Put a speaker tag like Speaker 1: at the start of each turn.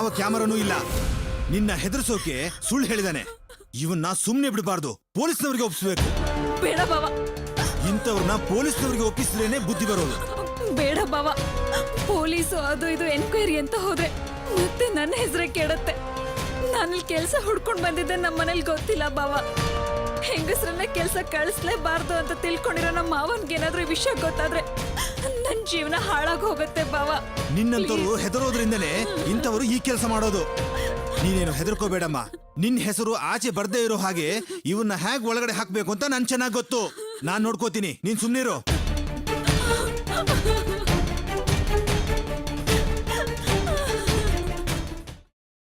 Speaker 1: ಯಾವ ಕ್ಯಾಮರಾನೂ ಇಲ್ಲ. ನಿನ್ನ ಹೆದರ್ಸೋಕೆ ಸುಳ್ಳು ಹೇಳಿದಾನೆ. ಇವನ್ನ ಸುಮ್ನೆ ಬಿಡಬಾರ್ದು, ಪೊಲೀಸ್ನವರಿಗೆ ಒಪ್ಪಿಸ್ಬೇಕು.
Speaker 2: ಬೇಡ ಬಾವ,
Speaker 1: ಇಂಥವ್ರನ್ನ ಪೊಲೀಸ್ನವರಿಗೆ ಒಪ್ಪಿಸಿದ್ರೇನೆ ಬುದ್ಧಿ ಬರೋದು.
Speaker 2: ಬೇಡ ಬಾವ. ಪೊಲೀಸು ಅದು ಇದು ಎನ್ಕ್ವೈರಿ ಅಂತ ಹೋದ್ರೆ ಮತ್ತೆ ನನ್ನ ಹೆಸರೇ ಕೆಡತ್ತೆ. ನಾನಲ್ಲಿ ಕೆಲ್ಸ ಹುಡ್ಕೊಂಡ್ ಬಂದಿದ್ದೆ ನಮ್ಮ ಮನೇಲಿ ಗೊತ್ತಿಲ್ಲ ಬಾವ. ಹೆಂಗಸ್ರನ್ನ ಕೆಲ್ಸ ಕಳಿಸ್ಲೇಬಾರ್ದು ಅಂತ ತಿಳ್ಕೊಂಡಿರೋ ನಮ್ಮ ಮಾವನ್ಗೆ ಏನಾದ್ರೂ ವಿಷಯ ಗೊತ್ತಾದ್ರೆ ನನ್ ಜೀವನ ಹಾಳಾಗ್ ಹೋಗುತ್ತೆ ಬಾವ.
Speaker 1: ನಿನ್ನಂತವ್ರು ಹೆದರೋದ್ರಿಂದಲೇ ಇಂಥವ್ರು ಈ ಕೆಲಸ ಮಾಡೋದು. ನೀನೇನು ಹೆದರ್ಕೋಬೇಡಮ್ಮ. ನಿನ್ ಹೆಸರು ಆಚೆ ಬರ್ದೇ ಇರೋ ಹಾಗೆ ಇವನ್ನ ಹೇಗ್ ಒಳಗಡೆ ಹಾಕ್ಬೇಕು ಅಂತ ನನ್ ಚೆನ್ನಾಗ್ ಗೊತ್ತು. ನಾನ್ ನೋಡ್ಕೋತೀನಿ, ನೀನ್ ಸುಮ್ನಿರು.